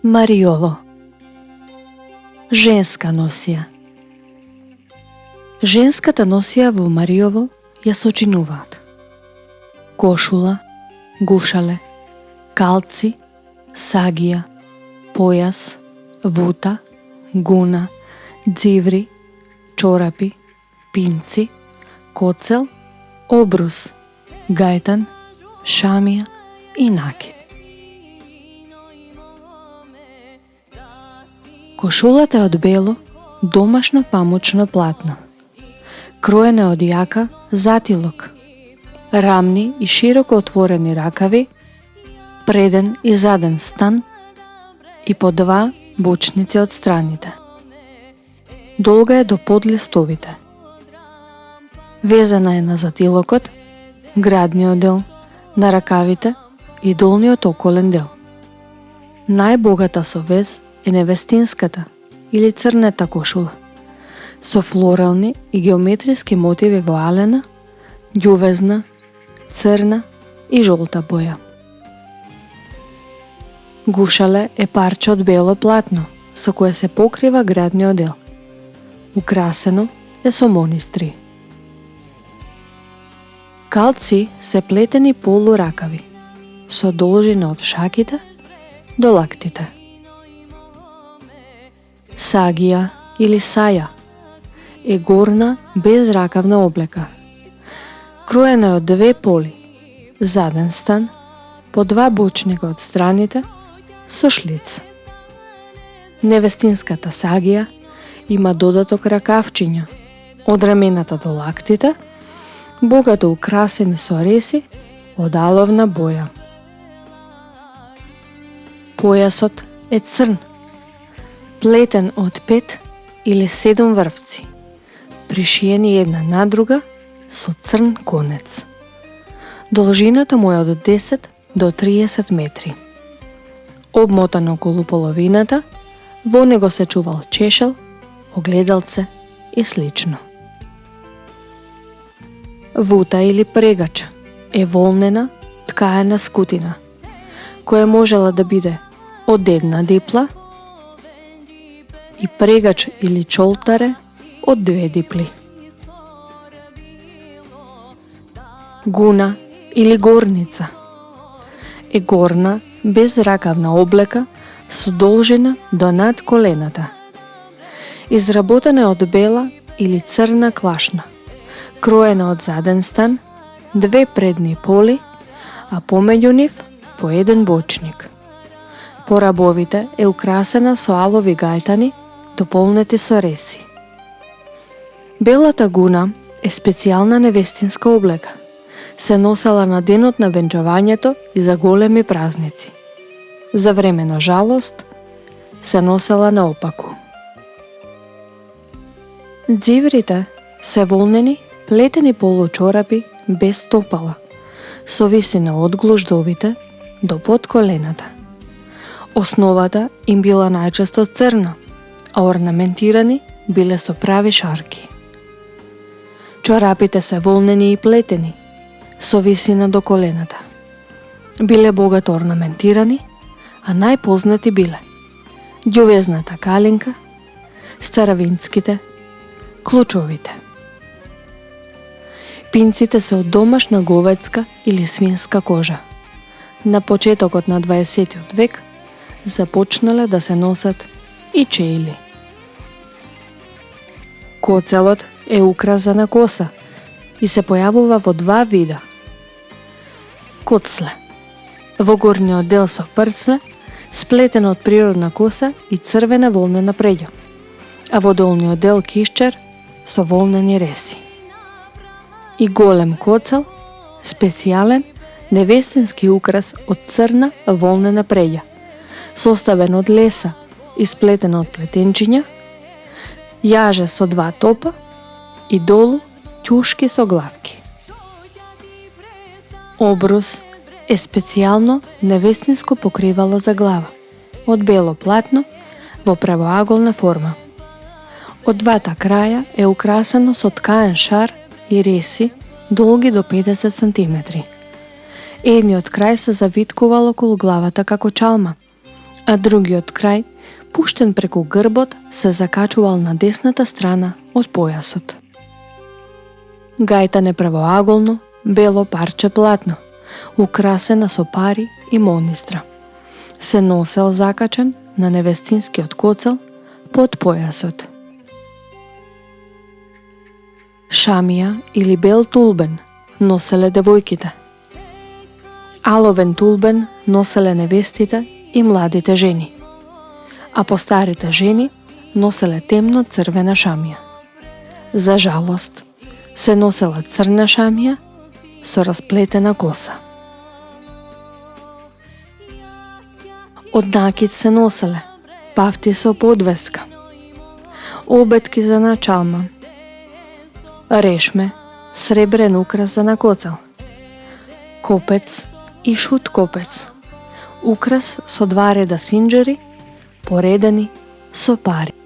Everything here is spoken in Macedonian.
Мариово. Женска носија. Женската носија во Мариово ја сочинуваат кошула, гушале, калци, сагија, појас, вута, гуна, дзиври, чорапи, пинци, коцел, обрус, гајтан, шамија и накид. Кошулата е од бело, домашно памучно платно. Кроена е од јака затилок, рамни и широко отворени ракави, преден и заден стан и по два бочници од страните. Долга е до подлистовите. Везана е на затилокот, градниот дел, на ракавите и долниот околен дел. Најбогата со вез е невестинската или црнета кошула, со флорални и геометриски мотиви во алена, ѓувезна, црна и жолта боја. Гушале е парче од бело платно, со кое се покрива градниот дел. Украсено е со монистри. Калци се плетени полуракави, со должина од шаките до лактите. Сагија или саја е горна безракавна облека. Кроена е од две поли, заден стан, по два бочника од страните, со шлиц. Невестинската сагија има додаток ракавчиња, од рамената до лактите, богато украсени со реси од аловна боја. Појасот е црн, плетен од 5 или 7 врвци, пришиени една на друга со црн конец. Должината му е од 10 до 30 метри. Обмотан околу половината, во него се чувал чешел, огледалце и слично. Вута или прегач е волнена, ткаена скутина, која можела да биде од една дипла и прегач или чолтаре од 2 дипли. Гуна или горница е горна, безракавна облека со должина до над колената. Изработена е од бела или црна клашна, кроена од заден стан, 2 предни поли, а помеѓу нив по еден бочник. По рабовите е украсена со алови гајтани, дополнети со реси. Белата гуна е специјална невестинска облека. Се носела на денот на венчавањето и за големи празници. За време на жалост се носела наопаку. Дзиврите се волнени, плетени получорапи без стопала, со висина од глуждовите до под колената. Основата им била најчесто црна, а орнаментирани биле со прави шарки. Чорапите се волнени и плетени, со висина до колената. Биле богато орнаментирани, а најпознати биле ѓувезната калинка, старавинските, клучовите. Пинците се од домашна говедска или свинска кожа. На почетокот на 20 век започнале да се носат и чејли. Коцелот е украсена коса и се појавува во 2 вида. Коцле, во горниот дел со прцле, сплетена од природна коса и црвена волнена преѓа, а во долниот дел кишчер со волнени реси. И голем коцел, специјален невестински украс од црна волнена преѓа, составен од леса и сплетен од плетенчиња, јаже со 2 топа и долу ќушки со главки. Обрус е специјално невестинско покривало за глава, од бело платно во правоаголна форма. Од двата краја е украсено со ткаен шар и реси долги до 50 см. Едниот крај се завиткувал околу главата како чалма, a другиот крај, пуштен преку грбот, се закачувал на десната страна од појасот. Гајтан е правоаголно, бело парче платно, украсена со пари и монистра. Се носел закачен на невестинскиот коцел под појасот. Шамија или бел тулбен носеле девојките. Аловен тулбен носеле невестите и младите жени, а постарите жени носеле темно црвена шамија. За жалост, се носела црна шамија со расплетена коса. Од накид се носеле пафти со подвеска, обетки за на чалма, решме, сребрен украс за на коцел, копец и шут копец, украс со 2 реда синџери, поредени со пари.